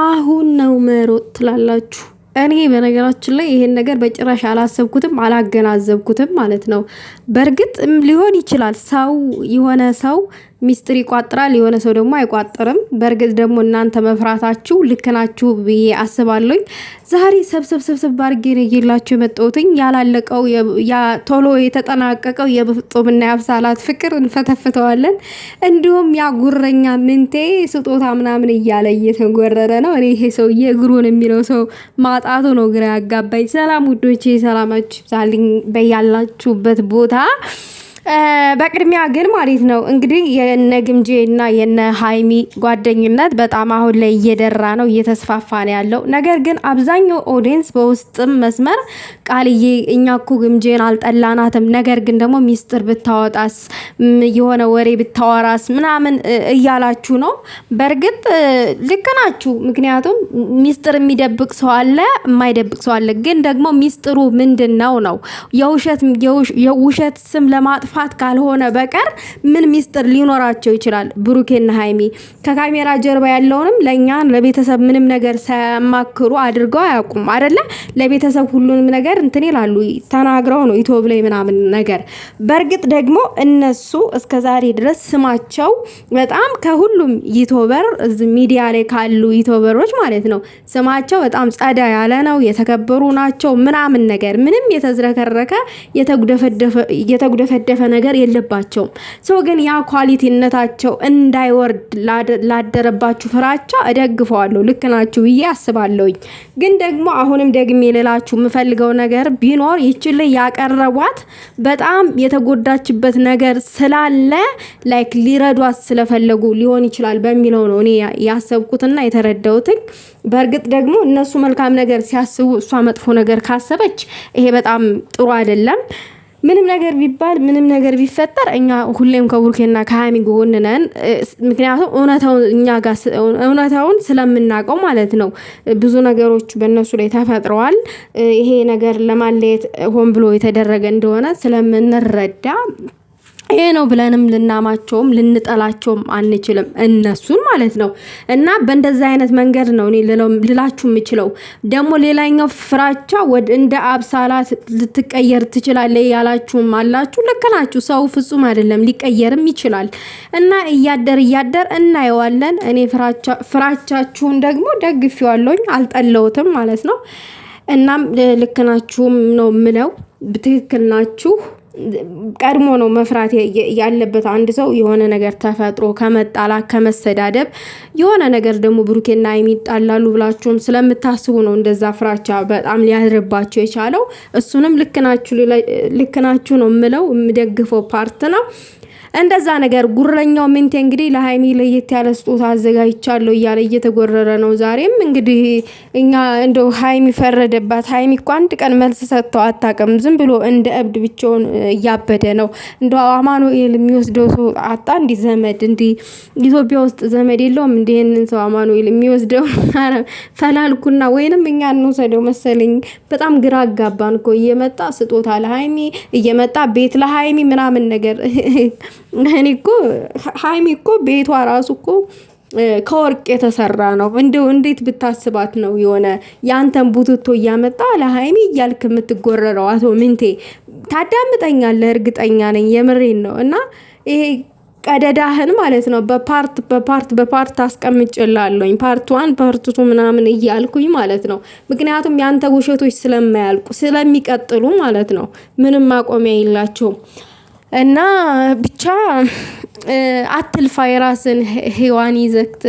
አሁን ነው መሮጥ ትላላችሁ። እኔ በነገራችን ላይ ይሄን ነገር በጭራሽ አላሰብኩትም አላገናዘብኩትም ማለት ነው። በእርግጥ ሊሆን ይችላል ሰው የሆነ ሰው ሚስጥር ይቋጥራል፣ የሆነ ሰው ደግሞ አይቋጥርም። በእርግጥ ደግሞ እናንተ መፍራታችሁ ልክ ናችሁ ብዬ አስባለሁኝ። ዛሬ ሰብሰብ ባርጌ ነው ይላችሁ የመጣሁትኝ ያላለቀው ቶሎ የተጠናቀቀው የፍጹምና የአብሳላት ፍቅር እንፈተፍተዋለን። እንዲሁም ያ ጉረኛ ምንቴ ስጦታ ምናምን እያለ እየተጎረረ ነው። እኔ ይሄ ሰውዬ እግሩን የሚለው ሰው ማጣቱ ነው ግራ ያጋባኝ። ሰላም ውዶቼ፣ ሰላማችሁ ይብዛልኝ በያላችሁበት ቦታ። በቅድሚያ ግን ማለት ነው እንግዲህ የነ ግምጄ እና የነ ሃይሚ ጓደኝነት በጣም አሁን ላይ እየደራ ነው፣ እየተስፋፋ ነው ያለው። ነገር ግን አብዛኛው ኦዲየንስ በውስጥም መስመር ቃልዬ እኛ እኮ ግምጄን አልጠላናትም፣ ነገር ግን ደግሞ ሚስጥር ብታወጣስ የሆነ ወሬ ብታወራስ ምናምን እያላችሁ ነው። በእርግጥ ልክ ናችሁ። ምክንያቱም ሚስጥር የሚደብቅ ሰው አለ፣ የማይደብቅ ሰው አለ። ግን ደግሞ ሚስጥሩ ምንድነው ነው የውሸት ስም ለማጥፋት ካልሆነ በቀር ምን ሚስጥር ሊኖራቸው ይችላል? ብሩኬና ሃይሚ ከካሜራ ጀርባ ያለውንም ለኛ ለቤተሰብ ምንም ነገር ሳያማክሩ አድርገው አያውቁም አይደለ? ለቤተሰብ ሁሉንም ነገር እንትን ይላሉ፣ ተናግረው ነው ኢትዮብ ላይ ምናምን ነገር። በእርግጥ ደግሞ እነሱ እስከዛሬ ድረስ ስማቸው በጣም ከሁሉም ዩቲዩበር ሚዲያ ላይ ካሉ ዩቲዩበሮች ማለት ነው ስማቸው በጣም ጸዳ ያለ ነው፣ የተከበሩ ናቸው ምናምን ነገር ምንም የተዝረከረከ የተጉደፈደፈ ነገር የለባቸውም። ሰው ግን ያ ኳሊቲነታቸው እንዳይወርድ ላደረባችሁ ፍራቻ እደግፈዋለሁ። ልክ ናችሁ ብዬ አስባለሁኝ። ግን ደግሞ አሁንም ደግሜ ልላችሁ የምፈልገው ነገር ቢኖር ይችል ላይ ያቀረቧት በጣም የተጎዳችበት ነገር ስላለ ላይክ ሊረዷት ስለፈለጉ ሊሆን ይችላል በሚለው ነው እኔ ያሰብኩትና የተረዳሁት። በእርግጥ ደግሞ እነሱ መልካም ነገር ሲያስቡ እሷ መጥፎ ነገር ካሰበች ይሄ በጣም ጥሩ አይደለም። ምንም ነገር ቢባል ምንም ነገር ቢፈጠር እኛ ሁሌም ከቡርኬና ከሃይሚ ጎን ነን። ምክንያቱም እውነታውን ስለምናውቀው ማለት ነው። ብዙ ነገሮች በእነሱ ላይ ተፈጥረዋል። ይሄ ነገር ለማለየት ሆን ብሎ የተደረገ እንደሆነ ስለምንረዳ ይሄ ነው ብለንም ልናማቸውም ልንጠላቸውም አንችልም እነሱን ማለት ነው። እና በእንደዛ አይነት መንገድ ነው እኔ ልላችሁ የምችለው። ደግሞ ሌላኛው ፍራቻ እንደ አብሳላት ልትቀየር ትችላለህ ያላችሁም አላችሁ። ልክ ናችሁ። ሰው ፍጹም አይደለም፣ ሊቀየርም ይችላል። እና እያደር እናየዋለን። እኔ ፍራቻችሁን ደግሞ ደግፌዋለሁኝ፣ አልጠለውትም ማለት ነው። እናም ልክ ናችሁም ነው የምለው። ትክክል ናችሁ። ቀድሞ ነው መፍራት ያለበት አንድ ሰው የሆነ ነገር ተፈጥሮ ከመጣላት ከመሰዳደብ የሆነ ነገር ደግሞ ብሩኬና የሚጣላሉ ብላችሁም ስለምታስቡ ነው እንደዛ ፍራቻ በጣም ሊያድርባቸው የቻለው። እሱንም ልክ ናችሁ ነው የምለው፣ የምደግፈው ፓርት ነው። እንደዛ ነገር ጉረኛው ምንቴ እንግዲህ ለሃይሚ ለየት ያለ ስጦታ አዘጋጅቻለሁ እያለ እየተጎረረ ነው። ዛሬም እንግዲህ እኛ እንደው ሃይሚ ፈረደባት። ሃይሚ እኮ አንድ ቀን መልስ ሰጥተው አታውቅም። ዝም ብሎ እንደ እብድ ብቻውን እያበደ ነው። እንደው አማኑኤል የሚወስደው ሰው አጣ። እንዲ ዘመድ እንዲ ኢትዮጵያ ውስጥ ዘመድ የለውም። እንዲ ይሄንን ሰው አማኑኤል የሚወስደው ፈላልኩና ወይንም እኛ እንወሰደው መሰለኝ። በጣም ግራ አጋባን እኮ እየመጣ ስጦታ ለሃይሚ እየመጣ ቤት ለሃይሚ ምናምን ነገር እኔ እኮ ሃይሚ እኮ ቤቷ ራሱ እኮ ከወርቅ የተሰራ ነው። እንደው እንዴት ብታስባት ነው የሆነ ያንተን ቡትቶ እያመጣ ለሃይሚ እያልክ የምትጎረረው? አቶ ምንቴ ታዳምጠኛለህ? እርግጠኛ ነኝ የምሬን ነው። እና ይሄ ቀደዳህን ማለት ነው በፓርት አስቀምጬላለሁኝ። ፓርት 1 ፓርት 2 ምናምን እያልኩኝ ማለት ነው። ምክንያቱም ያንተ ውሸቶች ስለማያልቁ ስለሚቀጥሉ ማለት ነው። ምንም ማቆሚያ የላቸውም። እና ብቻ አትልፋ፣ የራስን ህዋን ይዘክት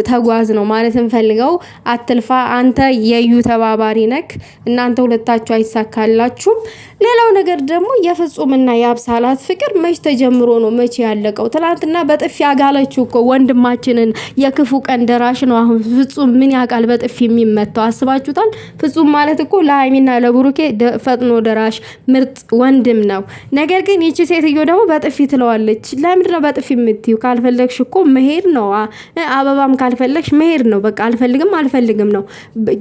ተጓዝ ነው ማለት እንፈልገው። አትልፋ። አንተ የዩ ተባባሪ ነክ። እናንተ ሁለታችሁ አይሳካላችሁም። ሌላው ነገር ደግሞ የፍጹምና የአብሳላት ፍቅር መች ተጀምሮ ነው መች ያለቀው? ትላንትና በጥፊ ያጋለችው እኮ ወንድማችንን የክፉ ቀን ደራሽ ነው። አሁን ፍጹም ምን ያቃል በጥፊ የሚመታው? አስባችሁታል? ፍጹም ማለት እኮ ለሃይሚና ለብሩኬ ፈጥኖ ደራሽ ምርጥ ወንድም ነው። ነገር ግን ይቺ ሴትዮ ደግሞ በጥፊ ትለዋለች። ለምንድነው በጥፊ የምትዩ? ካልፈለግሽ እኮ መሄድ ነው። አበባም ካልፈለግሽ መሄድ ነው። በቃ አልፈልግም ነው።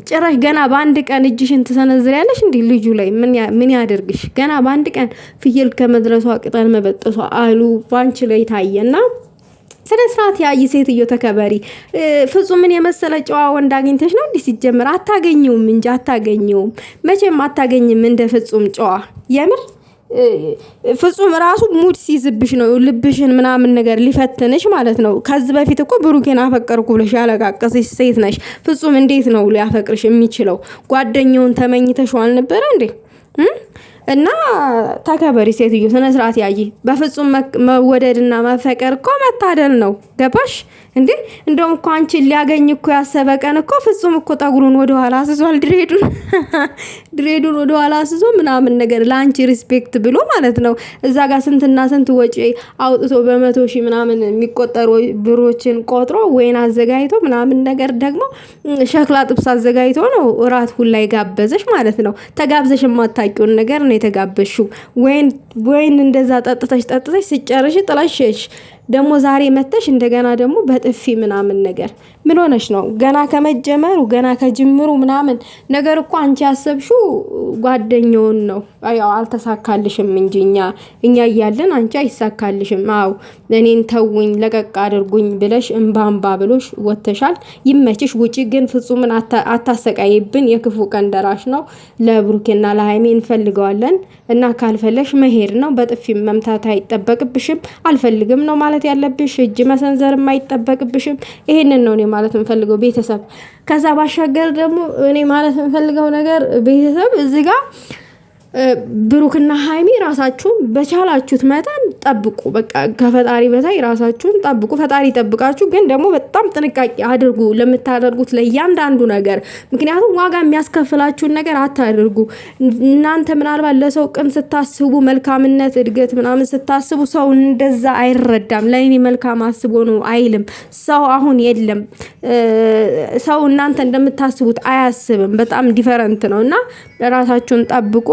ጭራሽ ገና በአንድ ቀን እጅሽን ትሰነዝሪያለሽ እንዴ? ልጁ ላይ ምን ያደርግሽ? ገና በአንድ ቀን ፍየል ከመድረሷ ቅጠል መበጠሷ አሉ ባንቺ ላይ ታየና ስነ ስርዓት ያይ ሴትዮ ተከበሪ። ፍጹምን የመሰለ ጨዋ ወንድ አግኝተሽ ነው እንዲህ ሲጀምር አታገኘውም እንጂ አታገኘውም፣ መቼም አታገኝም እንደ ፍጹም ጨዋ። የምር ፍጹም ራሱ ሙድ ሲይዝብሽ ነው ልብሽን ምናምን ነገር ሊፈትንሽ ማለት ነው። ከዚህ በፊት እኮ ብሩኬን አፈቀርኩ ብለሽ ያለቃቀስሽ ሴት ነሽ። ፍጹም እንዴት ነው ሊያፈቅርሽ የሚችለው? ጓደኛውን ተመኝተሽው አልነበረ እንዴ? እና ተከበሪ ሴትዮ፣ ስነ ስርዓት ያይ። በፍጹም መወደድና መፈቀር እኮ መታደል ነው። ገባሽ እንዴ? እንደውም እኮ አንቺን ሊያገኝ እኮ ያሰበ ቀን እኮ ፍጹም እኮ ጠጉሩን ወደ ኋላ አስዟል፣ ድሬዱን ወደ ኋላ አስዞ ምናምን ነገር ለአንቺ ሪስፔክት ብሎ ማለት ነው። እዛ ጋር ስንትና ስንት ወጪ አውጥቶ በ100 ሺህ ምናምን የሚቆጠሩ ብሮችን ቆጥሮ ወይን አዘጋጅቶ ምናምን ነገር ደግሞ ሸክላ ጥብስ አዘጋጅቶ ነው እራት ሁላ ይጋበዘሽ ማለት ነው። ተጋብዘሽ የማታውቂውን ነገር ነው የተጋበሽው። ወይን እንደዛ ጠጥተሽ ሲጨርሽ ጥላሽሽ ደግሞ ዛሬ መተሽ እንደገና ደግሞ በጥፊ ምናምን ነገር ምን ሆነሽ ነው? ገና ከመጀመሩ ገና ከጅምሩ ምናምን ነገር እኮ አንቺ ያሰብሽው ጓደኛውን ነው። ያው አልተሳካልሽም እንጂ እኛ እያለን አንቺ አይሳካልሽም። አው እኔን ተውኝ ለቀቅ አድርጉኝ ብለሽ እንባንባ ብሎሽ ወተሻል። ይመችሽ፣ ውጪ። ግን ፍጹምን አታሰቃይብን። የክፉ ቀን ደራሽ ነው። ለብሩኬና ለሃይሜ እንፈልገዋለን እና ካልፈለሽ መሄድ ነው። በጥፊ መምታት አይጠበቅብሽም። አልፈልግም ነው ማለት ያለብሽ። እጅ መሰንዘር አይጠበቅብሽም። ይሄንን ነው እኔ ማለት የምፈልገው ቤተሰብ። ከዛ ባሻገር ደግሞ እኔ ማለት የምፈልገው ነገር ቤተሰብ እዚህ ጋር ብሩክና ሃይሚ ራሳችሁን በቻላችሁት መጠን ጠብቁ። በቃ ከፈጣሪ በታይ ራሳችሁን ጠብቁ። ፈጣሪ ጠብቃችሁ፣ ግን ደግሞ በጣም ጥንቃቄ አድርጉ ለምታደርጉት ለእያንዳንዱ ነገር። ምክንያቱም ዋጋ የሚያስከፍላችሁን ነገር አታድርጉ። እናንተ ምናልባት ለሰው ቅን ስታስቡ፣ መልካምነት፣ እድገት ምናምን ስታስቡ ሰው እንደዛ አይረዳም። ለእኔ መልካም አስቦ ነው አይልም ሰው። አሁን የለም ሰው እናንተ እንደምታስቡት አያስብም። በጣም ዲፈረንት ነው እና ራሳችሁን ጠብቁ።